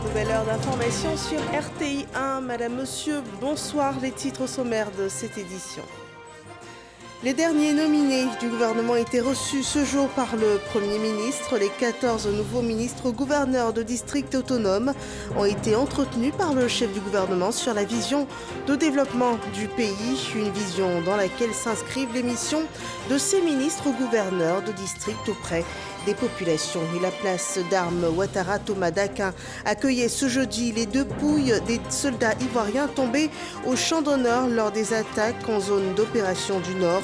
Nouvelle heure d'information sur RTI 1. Madame, monsieur, bonsoir. Les titres au sommaire de cette édition. Les derniers nominés du gouvernement étaient reçus ce jour par le Premier ministre. Les 14 nouveaux ministres gouverneurs de districts autonomes ont été entretenus par le chef du gouvernement sur la vision de développement du pays, une vision dans laquelle s'inscrivent les missions de ces ministres gouverneurs de districts auprès des populations. Et la place d'armes Ouattara Thomas d'Aquin accueillait ce jeudi les dépouilles des soldats ivoiriens tombés au champ d'honneur lors des attaques en zone d'opération du Nord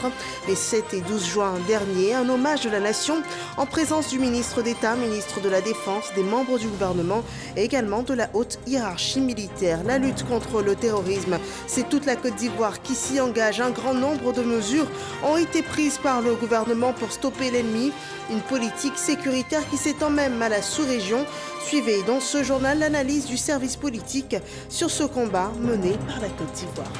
les 7 et 12 juin dernier. Un hommage de la nation en présence du ministre d'État, ministre de la Défense, des membres du gouvernement et également de la haute hiérarchie militaire. La lutte contre le terrorisme, c'est toute la Côte d'Ivoire qui s'y engage. Un grand nombre de mesures ont été prises par le gouvernement pour stopper l'ennemi. Une politique sécuritaire qui s'étend même à la sous-région. Suivez dans ce journal l'analyse du service politique sur ce combat mené par la Côte d'Ivoire.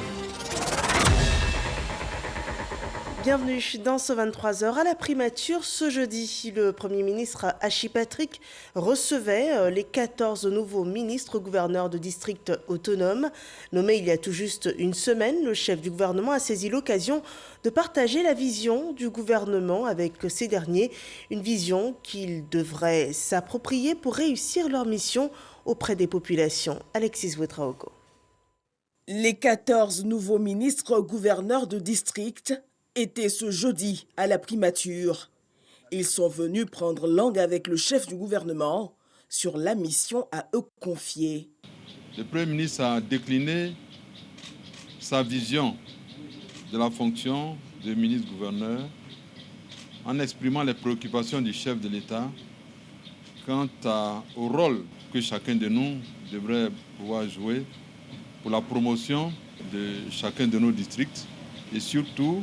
Bienvenue dans ce 23h à la primature. Ce jeudi, le Premier ministre Hachi Patrick recevait les 14 nouveaux ministres gouverneurs de districts autonomes. Nommé il y a tout juste une semaine, le chef du gouvernement a saisi l'occasion de partager la vision du gouvernement avec ces derniers. Une vision qu'ils devraient s'approprier pour réussir leur mission auprès des populations. Alexis Ouedraogo. Les 14 nouveaux ministres gouverneurs de district étaient ce jeudi à la primature. Ils sont venus prendre langue avec le chef du gouvernement sur la mission à eux confiée. Le Premier ministre a décliné sa vision de la fonction de ministre-gouverneur en exprimant les préoccupations du chef de l'État quant au rôle que chacun de nous devrait pouvoir jouer pour la promotion de chacun de nos districts et surtout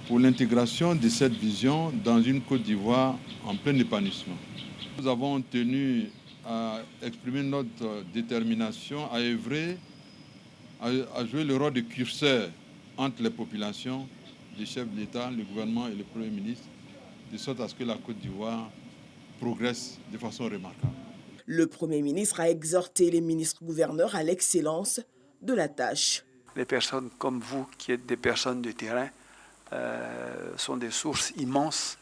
pour l'intégration de cette vision dans une Côte d'Ivoire en plein épanouissement. Nous avons tenu à exprimer notre détermination à œuvrer, à jouer le rôle de curseur entre les populations, les chefs de l'État, le gouvernement et le Premier ministre, de sorte à ce que la Côte d'Ivoire progresse de façon remarquable. Le Premier ministre a exhorté les ministres gouverneurs à l'excellence de la tâche. Les personnes comme vous, qui êtes des personnes de terrain, sont des sources immenses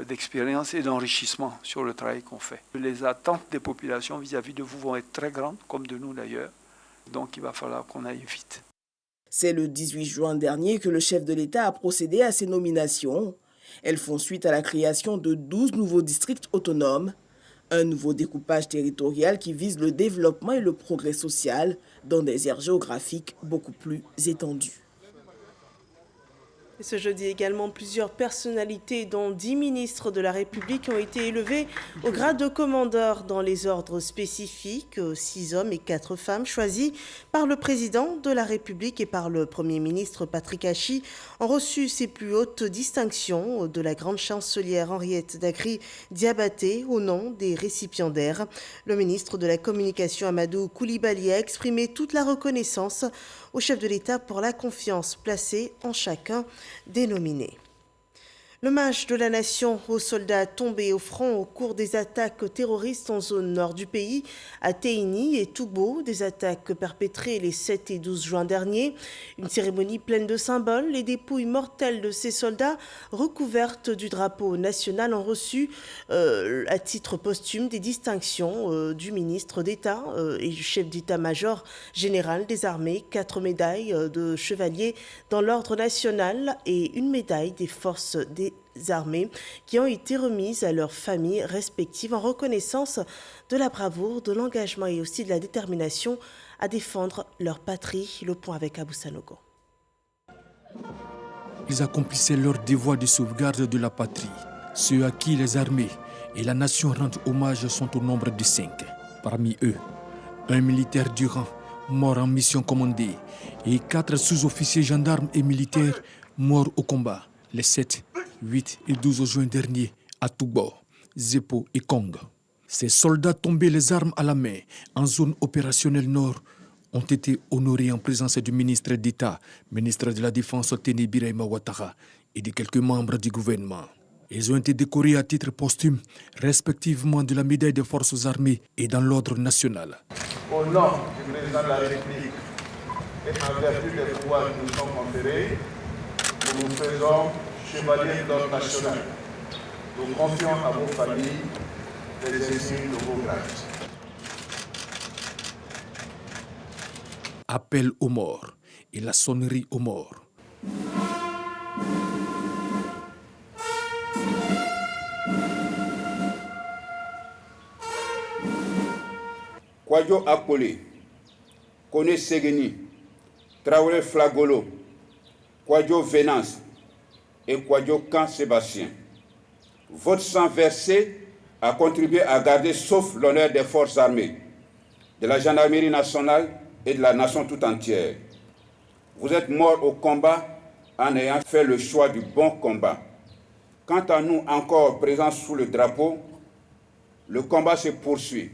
d'expérience et d'enrichissement sur le travail qu'on fait. Les attentes des populations vis-à-vis de vous vont être très grandes, comme de nous d'ailleurs, donc il va falloir qu'on aille vite. C'est le 18 juin dernier que le chef de l'État a procédé à ces nominations. Elles font suite à la création de 12 nouveaux districts autonomes, un nouveau découpage territorial qui vise le développement et le progrès social dans des aires géographiques beaucoup plus étendues. Ce jeudi également, plusieurs personnalités, dont 10 ministres de la République, ont été élevés au grade de commandeur dans les ordres spécifiques. 6 hommes et 4 femmes choisis par le président de la République et par le Premier ministre Patrick Hachi ont reçu ces plus hautes distinctions de la grande chancelière Henriette Dagri-Diabaté au nom des récipiendaires. Le ministre de la Communication Amadou Coulibaly a exprimé toute la reconnaissance au chef de l'État pour la confiance placée en chacun des nominés. L'hommage de la nation aux soldats tombés au front au cours des attaques terroristes en zone nord du pays, à Teini et Toubo, des attaques perpétrées les 7 et 12 juin dernier. Une cérémonie pleine de symboles. Les dépouilles mortelles de ces soldats, recouvertes du drapeau national, ont reçu à titre posthume des distinctions du ministre d'État et du chef d'état-major général des armées, 4 médailles de chevalier dans l'ordre national et une médaille des forces des armées qui ont été remises à leurs familles respectives en reconnaissance de la bravoure, de l'engagement et aussi de la détermination à défendre leur patrie. Le point avec Abou Sanogo. Ils accomplissaient leur devoir de sauvegarde de la patrie. Ceux à qui les armées et la nation rendent hommage sont au nombre de 5. Parmi eux, un militaire du rang mort en mission commandée et 4 sous-officiers gendarmes et militaires morts au combat les 7, 8 et 12 juin dernier à Toubo, Zepo et Kong. Ces soldats tombés les armes à la main en zone opérationnelle nord ont été honorés en présence du ministre d'État, ministre de la Défense Teni Birahima Ouattara et de quelques membres du gouvernement. Ils ont été décorés à titre posthume, respectivement de la médaille des forces armées et dans l'ordre national. Au nom du président de la République et en vertu des pouvoirs qui nous sont conférés, nous vous faisons chevalier de l'ordre national. Nous confions à vos familles les insignes de vos grades. Appel aux morts et la sonnerie aux morts. Kwadjo Akole, Kone Segeni, Traoré Flagolo, Kwadjo Venance et Kwadjo Kan Sébastien. Votre sang versé a contribué à garder sauf l'honneur des forces armées, de la gendarmerie nationale et de la nation tout entière. Vous êtes morts au combat en ayant fait le choix du bon combat. Quant à nous encore présents sous le drapeau, le combat se poursuit.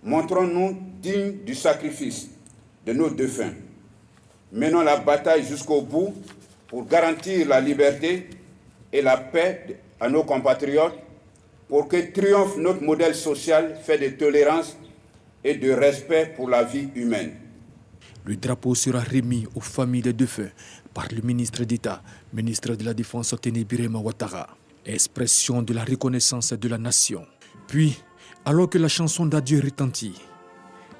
Montrons-nous dignes du sacrifice de nos défunts. Menons la bataille jusqu'au bout pour garantir la liberté et la paix à nos compatriotes, pour que triomphe notre modèle social fait de tolérance et de respect pour la vie humaine. Le drapeau sera remis aux familles des défunts par le ministre d'État, ministre de la Défense Teni Birima Ouattara. Expression de la reconnaissance de la nation. Puis, alors que la chanson d'adieu retentit,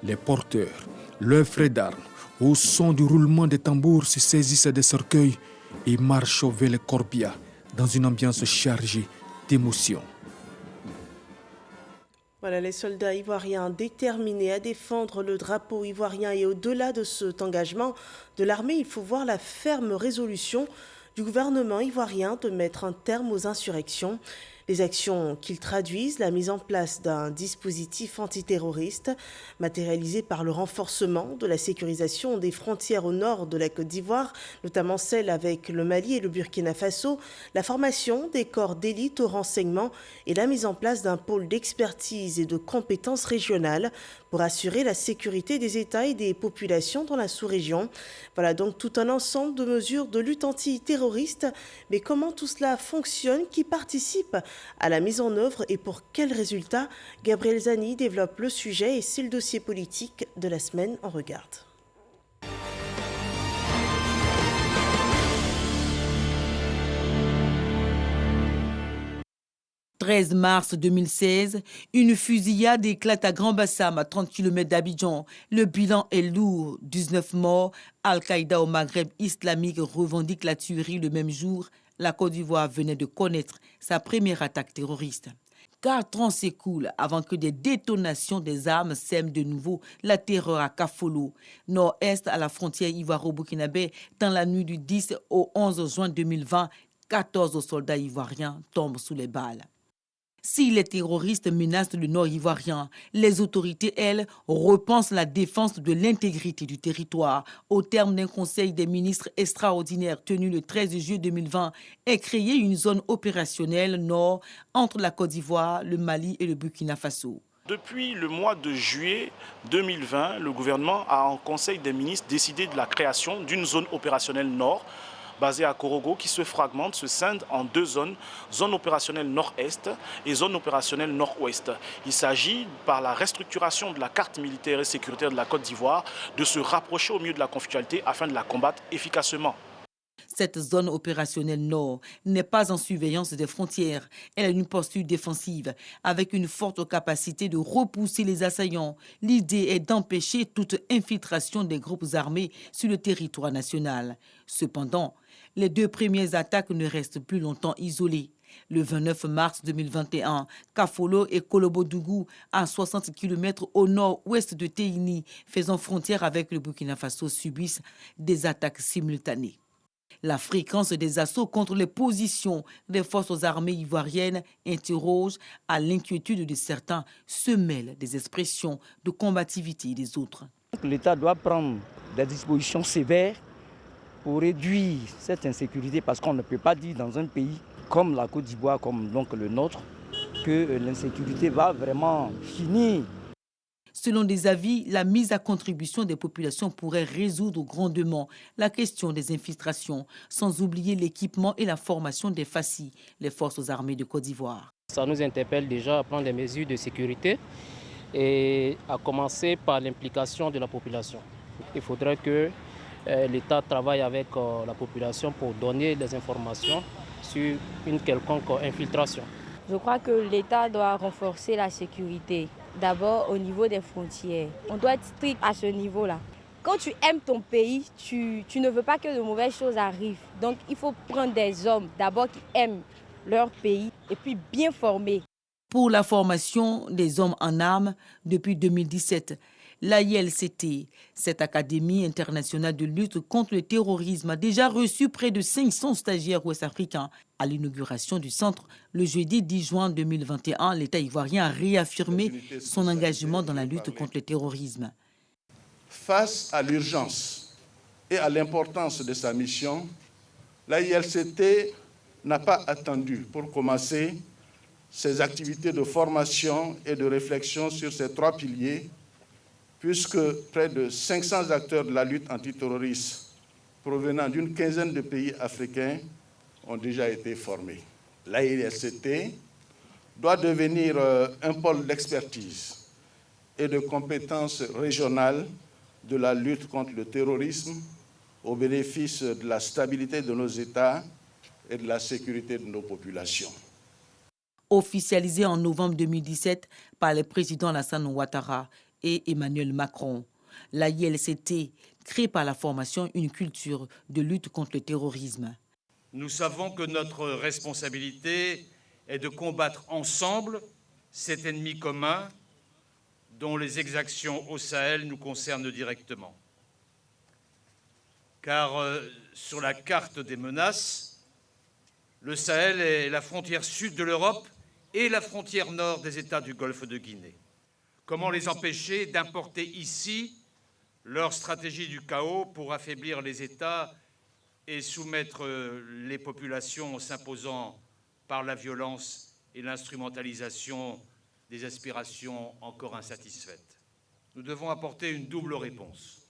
les porteurs, leurs frais d'armes, au son du roulement des tambours, se saisissent des cercueils et marchent vers les corbillas dans une ambiance chargée d'émotions. Voilà, les soldats ivoiriens déterminés à défendre le drapeau ivoirien, et au-delà de cet engagement de l'armée, il faut voir la ferme résolution du gouvernement ivoirien de mettre un terme aux insurrections. Les actions qu'ils traduisent, la mise en place d'un dispositif antiterroriste matérialisé par le renforcement de la sécurisation des frontières au nord de la Côte d'Ivoire, notamment celle avec le Mali et le Burkina Faso, la formation des corps d'élite au renseignement et la mise en place d'un pôle d'expertise et de compétences régionales pour assurer la sécurité des États et des populations dans la sous-région. Voilà donc tout un ensemble de mesures de lutte antiterroriste. Mais comment tout cela fonctionne, qui participe à la mise en œuvre et pour quels résultats? Gabriel Zani développe le sujet et c'est le dossier politique de la semaine. On regarde. 13 mars 2016, une fusillade éclate à Grand-Bassam, à 30 km d'Abidjan. Le bilan est lourd, 19 morts. Al-Qaïda au Maghreb islamique revendique la tuerie le même jour. La Côte d'Ivoire venait de connaître sa première attaque terroriste. 4 ans s'écoulent avant que des détonations des armes sèment de nouveau la terreur à Kafolo, nord-est à la frontière ivoiro-burkinabé. Dans la nuit du 10 au 11 juin 2020, 14 soldats ivoiriens tombent sous les balles. Si les terroristes menacent le nord ivoirien, les autorités, elles, repensent la défense de l'intégrité du territoire. Au terme d'un conseil des ministres extraordinaire tenu le 13 juillet 2020, est créée une zone opérationnelle nord entre la Côte d'Ivoire, le Mali et le Burkina Faso. Depuis le mois de juillet 2020, le gouvernement a en conseil des ministres décidé de la création d'une zone opérationnelle nord basée à Korogo, qui se fragmente, se scinde en 2 zones, zone opérationnelle nord-est et zone opérationnelle nord-ouest. Il s'agit, par la restructuration de la carte militaire et sécuritaire de la Côte d'Ivoire, de se rapprocher au mieux de la conflictualité afin de la combattre efficacement. Cette zone opérationnelle nord n'est pas en surveillance des frontières. Elle a une posture défensive avec une forte capacité de repousser les assaillants. L'idée est d'empêcher toute infiltration des groupes armés sur le territoire national. Cependant, les 2 premières attaques ne restent plus longtemps isolées. Le 29 mars 2021, Kafolo et Kolobodougou, à 60 km au nord-ouest de Téini, faisant frontière avec le Burkina Faso, subissent des attaques simultanées. La fréquence des assauts contre les positions des forces armées ivoiriennes interroge. À l'inquiétude de certains se mêlent des expressions de combativité des autres. L'État doit prendre des dispositions sévères pour réduire cette insécurité, parce qu'on ne peut pas dire dans un pays comme la Côte d'Ivoire, comme donc le nôtre, que l'insécurité va vraiment finir. Selon des avis, la mise à contribution des populations pourrait résoudre grandement la question des infiltrations, sans oublier l'équipement et la formation des FACI, les forces armées de Côte d'Ivoire. Ça nous interpelle déjà à prendre des mesures de sécurité et à commencer par l'implication de la population. Il faudrait que l'État travaille avec la population pour donner des informations sur une quelconque infiltration. Je crois que l'État doit renforcer la sécurité, d'abord au niveau des frontières. On doit être strict à ce niveau-là. Quand tu aimes ton pays, tu ne veux pas que de mauvaises choses arrivent. Donc il faut prendre des hommes d'abord qui aiment leur pays et puis bien formés. Pour la formation des hommes en armes, depuis 2017, l'AILCT, cette Académie internationale de lutte contre le terrorisme, a déjà reçu près de 500 stagiaires ouest-africains. À l'inauguration du centre, le jeudi 10 juin 2021, l'État ivoirien a réaffirmé son engagement dans la lutte contre le terrorisme. Face à l'urgence et à l'importance de sa mission, l'AILCT n'a pas attendu pour commencer ses activités de formation et de réflexion sur ces 3 piliers, puisque près de 500 acteurs de la lutte antiterroriste provenant d'une quinzaine de pays africains ont déjà été formés. L'AILCT doit devenir un pôle d'expertise et de compétences régionales de la lutte contre le terrorisme au bénéfice de la stabilité de nos États et de la sécurité de nos populations. Officialisé en novembre 2017 par les présidents Alassane Ouattara et Emmanuel Macron, l'AILCT crée par la formation une culture de lutte contre le terrorisme. Nous savons que notre responsabilité est de combattre ensemble cet ennemi commun dont les exactions au Sahel nous concernent directement. Car sur la carte des menaces, le Sahel est la frontière sud de l'Europe et la frontière nord des États du Golfe de Guinée. Comment les empêcher d'importer ici leur stratégie du chaos pour affaiblir les États et soumettre les populations en s'imposant par la violence et l'instrumentalisation des aspirations encore insatisfaites? Nous devons apporter une double réponse.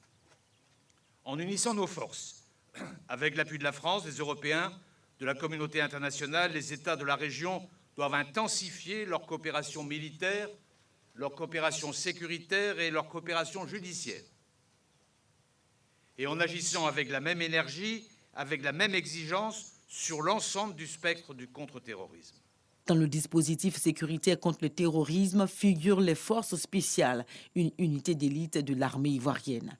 En unissant nos forces, avec l'appui de la France, des Européens, de la communauté internationale, les États de la région doivent intensifier leur coopération militaire, leur coopération sécuritaire et leur coopération judiciaire. Et en agissant avec la même énergie, avec la même exigence sur l'ensemble du spectre du contre-terrorisme. Dans le dispositif sécuritaire contre le terrorisme figurent les forces spéciales, une unité d'élite de l'armée ivoirienne.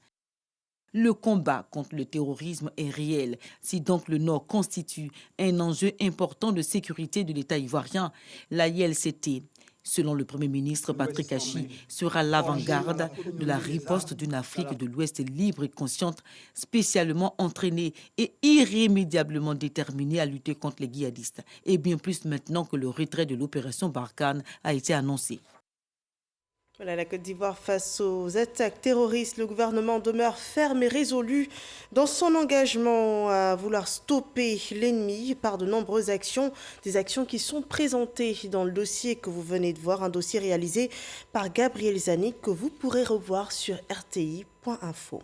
Le combat contre le terrorisme est réel. Si donc le Nord constitue un enjeu important de sécurité de l'État ivoirien, l'AILCT, selon le Premier ministre Patrick Achi, sera l'avant-garde de la riposte d'une Afrique de l'Ouest libre et consciente, spécialement entraînée et irrémédiablement déterminée à lutter contre les djihadistes, et bien plus maintenant que le retrait de l'opération Barkhane a été annoncé. Voilà, la Côte d'Ivoire face aux attaques terroristes, le gouvernement demeure ferme et résolu dans son engagement à vouloir stopper l'ennemi par de nombreuses actions, des actions qui sont présentées dans le dossier que vous venez de voir, un dossier réalisé par Gabriel Zanik que vous pourrez revoir sur rti.info.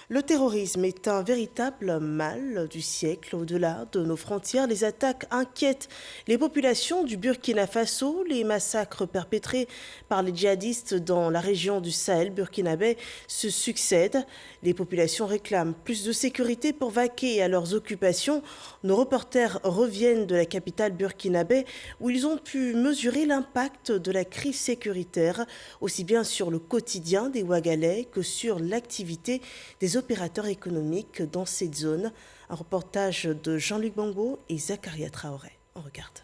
Le terrorisme est un véritable mal du siècle. Au-delà de nos frontières, les attaques inquiètent les populations du Burkina Faso. Les massacres perpétrés par les djihadistes dans la région du Sahel burkinabé se succèdent. Les populations réclament plus de sécurité pour vaquer à leurs occupations. Nos reporters reviennent de la capitale burkinabé où ils ont pu mesurer l'impact de la crise sécuritaire, aussi bien sur le quotidien des Ouagalais que sur l'activité des opérateurs économiques dans cette zone. Un reportage de Jean-Luc Bango et Zakaria Traoré. On regarde.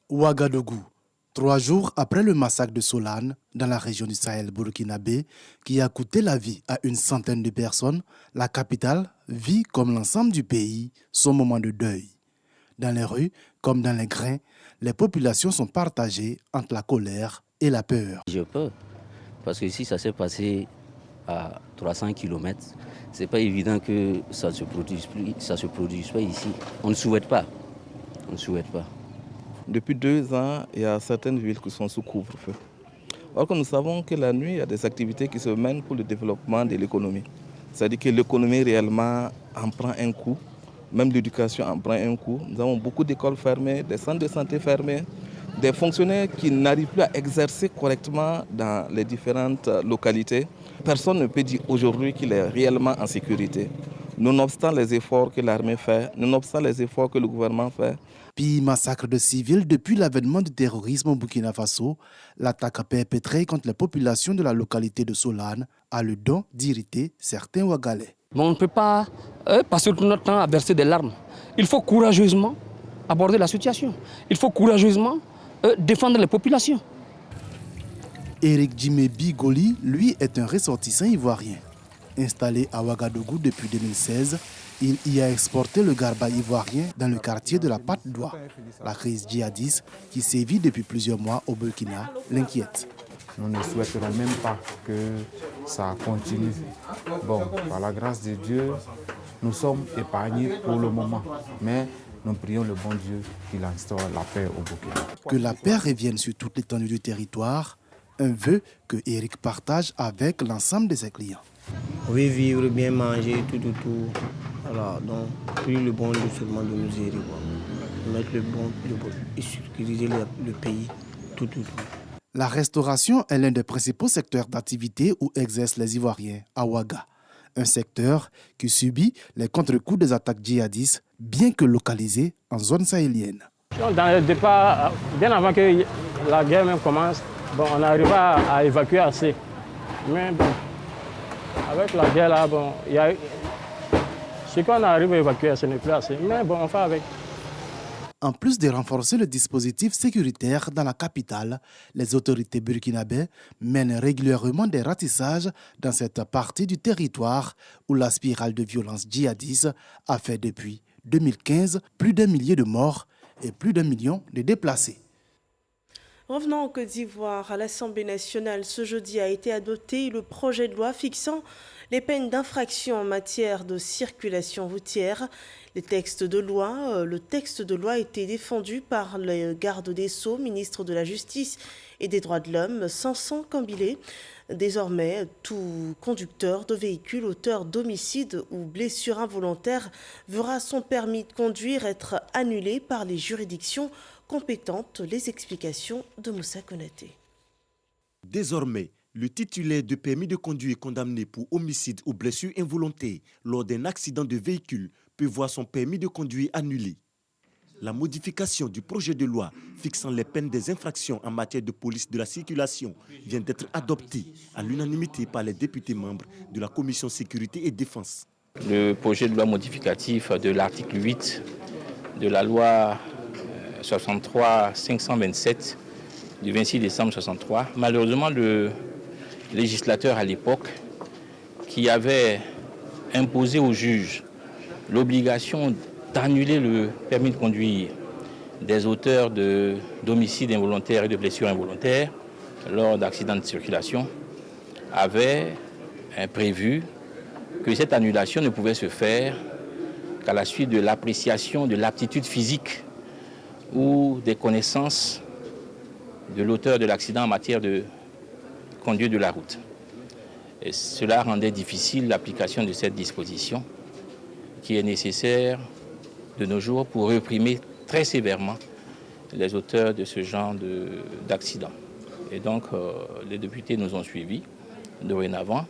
Ouagadougou, 3 jours après le massacre de Solane, dans la région du Sahel burkinabé, qui a coûté la vie à une centaine de personnes, la capitale vit, comme l'ensemble du pays, son moment de deuil. Dans les rues, comme dans les grains, les populations sont partagées entre la colère et la peur. J'ai peur, parce que si ça s'est passé à 300 km, c'est pas évident que ça se produise pas ici. On ne souhaite pas. Depuis 2 ans, il y a certaines villes qui sont sous couvre-feu. Or que nous savons que la nuit, il y a des activités qui se mènent pour le développement de l'économie. C'est-à-dire que l'économie réellement en prend un coup, même l'éducation en prend un coup. Nous avons beaucoup d'écoles fermées, des centres de santé fermés. des fonctionnaires qui n'arrivent plus à exercer correctement dans les différentes localités. Personne ne peut dire aujourd'hui qu'il est réellement en sécurité. Nonobstant les efforts que l'armée fait, nonobstant les efforts que le gouvernement fait. Puis massacre de civils depuis l'avènement du terrorisme au Burkina Faso, l'attaque perpétrée contre les populations de la localité de Solane a le don d'irriter certains Ouagalais. On ne peut pas passer tout notre temps à verser des larmes. Il faut courageusement aborder la situation. Il faut courageusement défendre les populations. Éric Djimébi Goli, lui, est un ressortissant ivoirien. Installé à Ouagadougou depuis 2016, il y a exporté le garba ivoirien dans le quartier de la Patte d'Oie. La crise djihadiste qui sévit depuis plusieurs mois au Burkina l'inquiète. Nous ne souhaiterons même pas que ça continue. Bon, par la grâce de Dieu, nous sommes épargnés pour le moment. Mais nous prions le bon Dieu qu'il instaure la paix au Burkina. Que la paix revienne sur toute l'étendue du territoire, un vœu que Éric partage avec l'ensemble de ses clients. Oui, vivre, bien manger, tout. Voilà, donc, plus le bon Dieu seulement de nous aider. Mettre le bon et sécuriser le pays, tout. La restauration est l'un des principaux secteurs d'activité où exercent les Ivoiriens à Ouaga. Un secteur qui subit les contre-coups des attaques djihadistes, bien que localisé en zone sahélienne. Dans le départ, bien avant que la guerre même commence, bon, on arriva à évacuer assez. Mais bon, avec la guerre là, bon, ce qu'on arrive à évacuer, ce n'est plus assez. Mais bon, on fait avec. En plus de renforcer le dispositif sécuritaire dans la capitale, les autorités burkinabées mènent régulièrement des ratissages dans cette partie du territoire où la spirale de violence djihadiste a fait depuis 2015 plus d'1 millier de morts et plus d'1 million de déplacés. Revenons en Côte d'Ivoire. À l'Assemblée nationale, ce jeudi a été adopté le projet de loi fixant les peines d'infraction en matière de circulation routière. Le texte de loi a été défendu par le garde des Sceaux, ministre de la Justice et des Droits de l'Homme, Samson Kambilé. Désormais, tout conducteur de véhicule auteur d'homicide ou blessure involontaire verra son permis de conduire être annulé par les juridictions compétentes. Les explications de Moussa Konaté. Désormais, le titulaire de permis de conduire condamné pour homicide ou blessure involontaire lors d'un accident de véhicule peut voir son permis de conduire annulé. La modification du projet de loi fixant les peines des infractions en matière de police de la circulation vient d'être adoptée à l'unanimité par les députés membres de la Commission Sécurité et Défense. Le projet de loi modificatif de l'article 8 de la loi 63-527 du 26 décembre 63, malheureusement le législateur à l'époque qui avait imposé aux juges l'obligation d'annuler le permis de conduire des auteurs d'homicides involontaires et de blessures involontaires lors d'accidents de circulation avait prévu que cette annulation ne pouvait se faire qu'à la suite de l'appréciation de l'aptitude physique ou des connaissances de l'auteur de l'accident en matière de conduite de la route. Et cela rendait difficile l'application de cette disposition qui est nécessaire de nos jours pour réprimer très sévèrement les auteurs de ce genre d'accident. Et donc, les députés nous ont suivis dorénavant.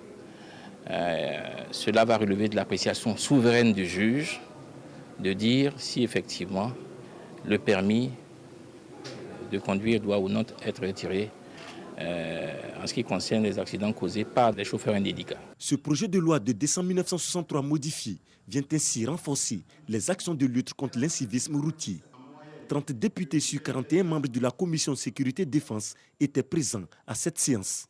Cela va relever de l'appréciation souveraine du juge de dire si effectivement le permis de conduire doit ou non être retiré en ce qui concerne les accidents causés par des chauffeurs indélicats. Ce projet de loi de décembre 1963 modifié vient ainsi renforcer les actions de lutte contre l'incivisme routier. 30 députés sur 41 membres de la Commission Sécurité-Défense étaient présents à cette séance.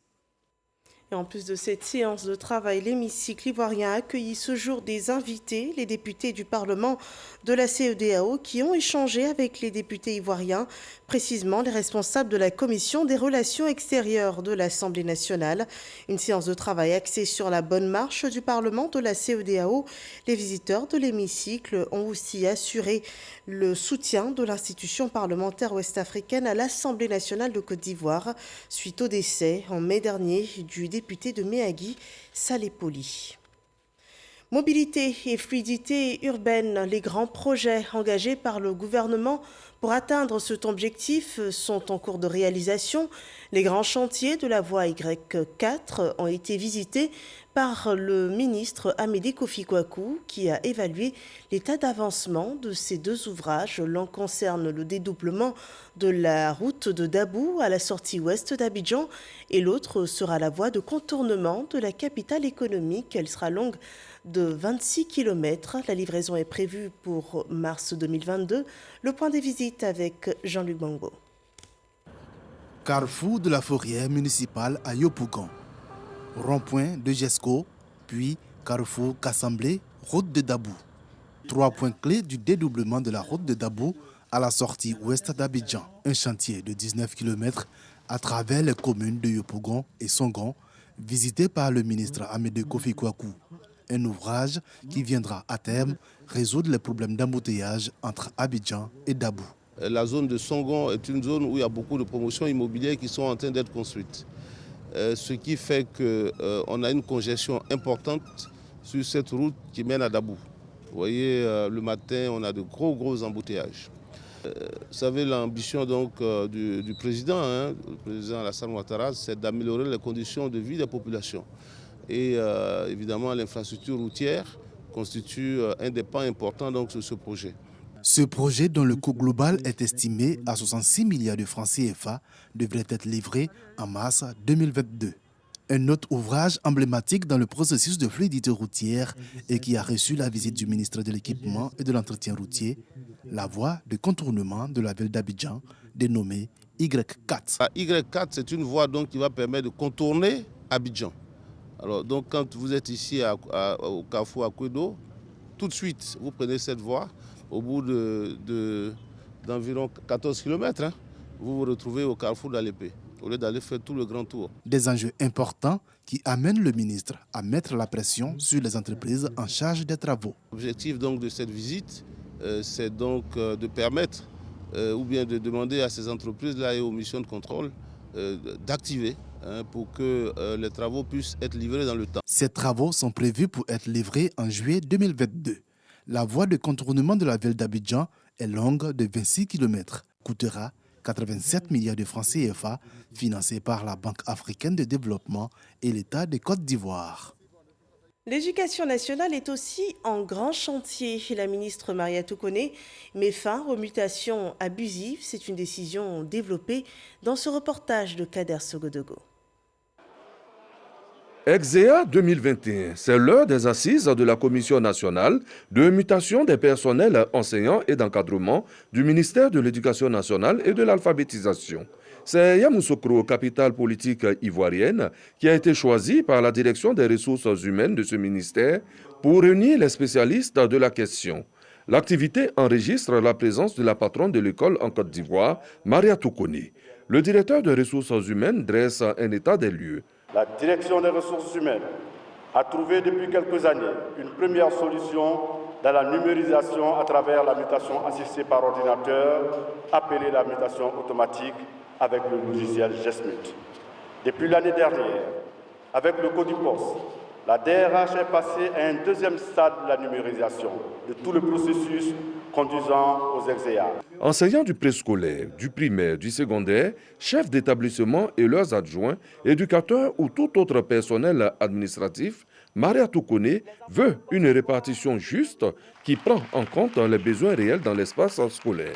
Et en plus de cette séance de travail, l'hémicycle ivoirien a accueilli ce jour des invités, les députés du Parlement de la CEDEAO qui ont échangé avec les députés ivoiriens, précisément les responsables de la Commission des relations extérieures de l'Assemblée nationale. Une séance de travail axée sur la bonne marche du Parlement de la CEDEAO. Les visiteurs de l'hémicycle ont aussi assuré le soutien de l'institution parlementaire ouest-africaine à l'Assemblée nationale de Côte d'Ivoire suite au décès en mai dernier du député de Méagui, Salé Poli. Mobilité et fluidité urbaine, les grands projets engagés par le gouvernement Pour atteindre cet objectif sont en cours de réalisation. Les grands chantiers de la voie Y4 ont été visités par le ministre Amédée Kofi Kwaku qui a évalué l'état d'avancement de ces deux ouvrages. L'un concerne le dédoublement de la route de Dabou à la sortie ouest d'Abidjan et l'autre sera la voie de contournement de la capitale économique. Elle sera longue de 26 km. La livraison est prévue pour mars 2022. Le point des visites avec Jean-Luc Bango. Carrefour de la Fourrière municipale à Yopougon. Rond-point de Jesco, puis Carrefour Kassamblé, route de Dabou. 3 points clés du dédoublement de la route de Dabou à la sortie ouest d'Abidjan. Un chantier de 19 km à travers les communes de Yopougon et Songon, visité par le ministre Amédée Kofi Kwaku. Un ouvrage qui viendra à terme résoudre les problèmes d'embouteillage entre Abidjan et Dabou. La zone de Songon est une zone où il y a beaucoup de promotions immobilières qui sont en train d'être construites. Ce qui fait qu'on a une congestion importante sur cette route qui mène à Dabou. Vous voyez, le matin, on a de gros embouteillages. Vous savez, l'ambition donc du président, le président Alassane Ouattara, c'est d'améliorer les conditions de vie des populations. Et évidemment, l'infrastructure routière constitue un des pas importants donc, sur ce projet. Ce projet, dont le coût global est estimé à 66 milliards de francs CFA, devrait être livré en mars 2022. Un autre ouvrage emblématique dans le processus de fluidité routière et qui a reçu la visite du ministre de l'Équipement et de l'Entretien routier, la voie de contournement de la ville d'Abidjan, dénommée Y4. La Y4, c'est une voie donc, qui va permettre de contourner Abidjan. Alors, donc, quand vous êtes ici au carrefour à Kwedo, tout de suite, vous prenez cette voie. Au bout d'environ 14 km, vous vous retrouvez au carrefour d'Alépé, au lieu d'aller faire tout le grand tour. Des enjeux importants qui amènent le ministre à mettre la pression sur les entreprises en charge des travaux. L'objectif donc de cette visite, c'est donc de permettre ou bien de demander à ces entreprises-là et aux missions de contrôle d'activer pour que les travaux puissent être livrés dans le temps. Ces travaux sont prévus pour être livrés en juillet 2022. La voie de contournement de la ville d'Abidjan est longue de 26 km, coûtera 87 milliards de francs CFA, financée par la Banque africaine de développement et l'État de Côte d'Ivoire. L'éducation nationale est aussi en grand chantier. La ministre Mariatou Koné met fin aux mutations abusives. C'est une décision développée dans ce reportage de Kader Sogodogo. Exea 2021, c'est l'heure des assises de la Commission nationale de mutation des personnels enseignants et d'encadrement du ministère de l'Éducation nationale et de l'alphabétisation. C'est Yamoussoukro, capitale politique ivoirienne, qui a été choisi par la direction des ressources humaines de ce ministère pour réunir les spécialistes de la question. L'activité enregistre la présence de la patronne de l'école en Côte d'Ivoire, Mariatou Koné. Le directeur des ressources humaines dresse un état des lieux. La direction des ressources humaines a trouvé depuis quelques années une première solution dans la numérisation à travers la mutation assistée par ordinateur, appelée la mutation automatique avec le logiciel GESMUT. Depuis l'année dernière, avec le Code du poste, la DRH est passée à un deuxième stade de la numérisation de tout le processus conduisant aux exéas. Enseignants du préscolaire, du primaire, du secondaire, chefs d'établissement et leurs adjoints, éducateurs ou tout autre personnel administratif, Mariatou Koné veut une répartition juste qui prend en compte les besoins réels dans l'espace scolaire.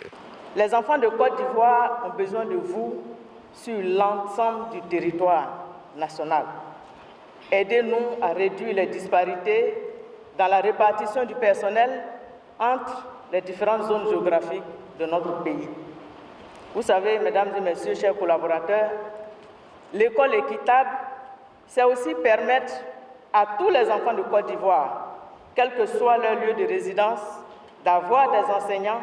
Les enfants de Côte d'Ivoire ont besoin de vous sur l'ensemble du territoire national. Aidez-nous à réduire les disparités dans la répartition du personnel entre les différentes zones géographiques de notre pays. Vous savez, mesdames et messieurs, chers collaborateurs, l'école équitable, c'est aussi permettre à tous les enfants de Côte d'Ivoire, quel que soit leur lieu de résidence, d'avoir des enseignants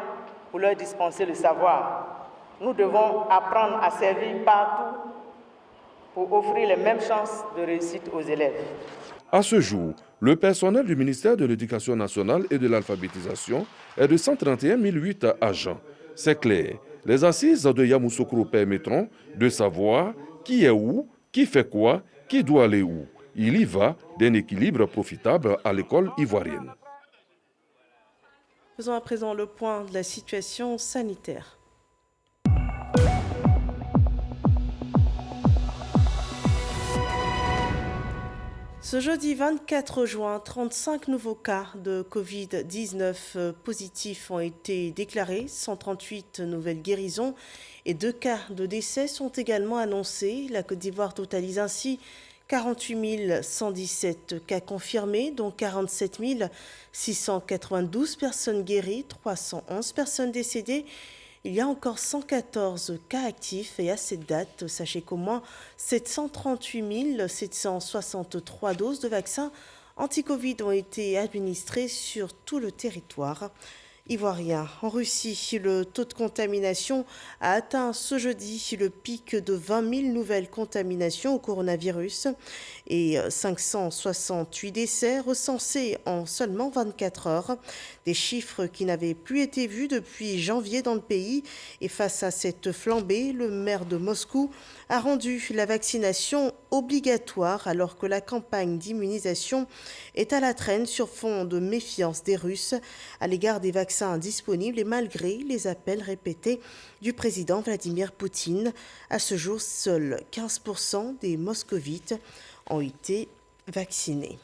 pour leur dispenser le savoir. Nous devons apprendre à servir partout pour offrir les mêmes chances de réussite aux élèves. À ce jour, le personnel du ministère de l'Éducation nationale et de l'alphabétisation est de 131 008 agents. C'est clair, les assises de Yamoussoukro permettront de savoir qui est où, qui fait quoi, qui doit aller où. Il y va d'un équilibre profitable à l'école ivoirienne. Faisons à présent le point de la situation sanitaire. Ce jeudi 24 juin, 35 nouveaux cas de Covid-19 positifs ont été déclarés, 138 nouvelles guérisons et 2 cas de décès sont également annoncés. La Côte d'Ivoire totalise ainsi 48 117 cas confirmés, dont 47 692 personnes guéries, 311 personnes décédées. Il y a encore 114 cas actifs et à cette date, sachez qu'au moins 738 763 doses de vaccins anti-Covid ont été administrées sur tout le territoire ivoirien. En Russie, le taux de contamination a atteint ce jeudi le pic de 20 000 nouvelles contaminations au coronavirus et 568 décès recensés en seulement 24 heures. Des chiffres qui n'avaient plus été vus depuis janvier dans le pays. Et face à cette flambée, le maire de Moscou a rendu la vaccination obligatoire alors que la campagne d'immunisation est à la traîne sur fond de méfiance des Russes à l'égard des vaccins disponibles et malgré les appels répétés du président Vladimir Poutine. À ce jour, seuls 15% des moscovites ont été vaccinés.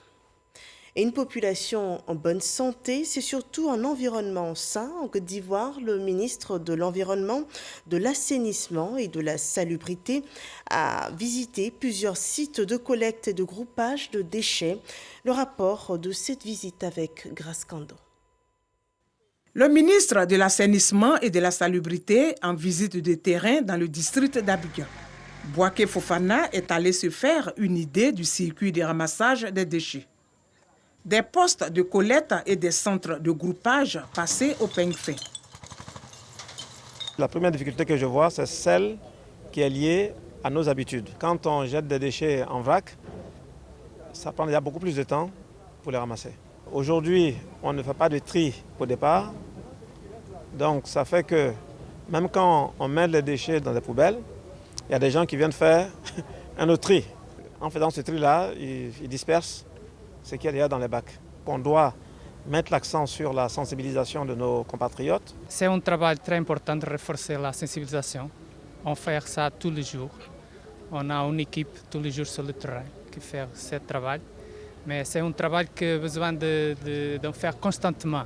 Et une population en bonne santé, c'est surtout un environnement sain. En Côte d'Ivoire, le ministre de l'Environnement, de l'Assainissement et de la Salubrité a visité plusieurs sites de collecte et de groupage de déchets. Le rapport de cette visite avec Grace Kando. Le ministre de l'Assainissement et de la Salubrité en visite de terrain dans le district d'Abidjan. Bouaké Fofana est allé se faire une idée du circuit de ramassage des déchets. Des postes de collecte et des centres de groupage passés au peigne fin. La première difficulté que je vois, c'est celle qui est liée à nos habitudes. Quand on jette des déchets en vrac, ça prend déjà beaucoup plus de temps pour les ramasser. Aujourd'hui, on ne fait pas de tri au départ. Donc ça fait que même quand on met les déchets dans des poubelles, il y a des gens qui viennent faire un autre tri. En faisant ce tri-là, ils dispersent ce qu'il y a déjà dans les bacs. On doit mettre l'accent sur la sensibilisation de nos compatriotes. C'est un travail très important de renforcer la sensibilisation. On fait ça tous les jours. On a une équipe tous les jours sur le terrain qui fait ce travail. Mais c'est un travail qui a besoin de faire constamment.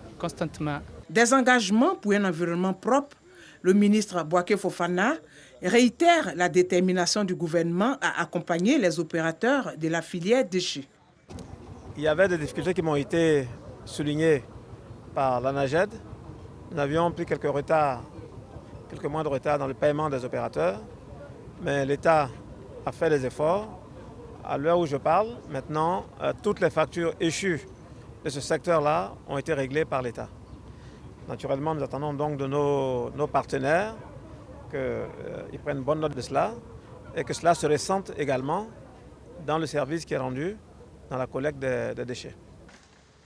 Des engagements pour un environnement propre, le ministre Bouaké Fofana réitère la détermination du gouvernement à accompagner les opérateurs de la filière déchets. Il y avait des difficultés qui m'ont été soulignées par l'ANAGED. Nous avions pris quelques mois de retard dans le paiement des opérateurs, mais l'État a fait des efforts. À l'heure où je parle, maintenant, toutes les factures échues de ce secteur-là ont été réglées par l'État. Naturellement, nous attendons donc de nos partenaires qu'ils prennent bonne note de cela et que cela se ressente également dans le service qui est rendu dans la collecte des déchets.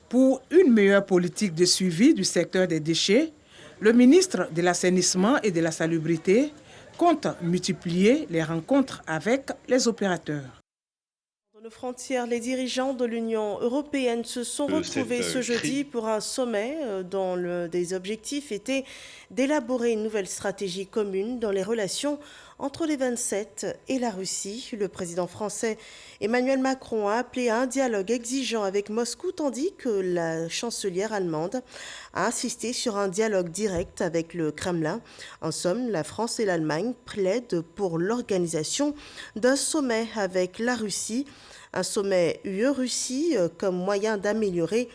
Pour une meilleure politique de suivi du secteur des déchets, le ministre de l'Assainissement et de la Salubrité compte multiplier les rencontres avec les opérateurs. Dans nos frontières, les dirigeants de l'Union européenne se sont retrouvés ce jeudi pour un sommet dont l'un des objectifs était d'élaborer une nouvelle stratégie commune dans les relations entre les 27 et la Russie. Le président français Emmanuel Macron a appelé à un dialogue exigeant avec Moscou, tandis que la chancelière allemande a insisté sur un dialogue direct avec le Kremlin. En somme, la France et l'Allemagne plaident pour l'organisation d'un sommet avec la Russie, un sommet UE-Russie comme moyen d'améliorer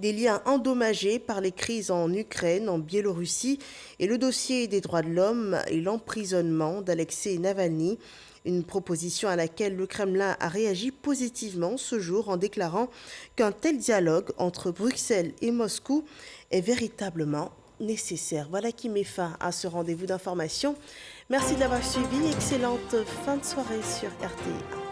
des liens endommagés par les crises en Ukraine, en Biélorussie et le dossier des droits de l'homme et l'emprisonnement d'Alexei Navalny. Une proposition à laquelle le Kremlin a réagi positivement ce jour en déclarant qu'un tel dialogue entre Bruxelles et Moscou est véritablement nécessaire. Voilà qui met fin à ce rendez-vous d'information. Merci de l'avoir suivi. Excellente fin de soirée sur RTI.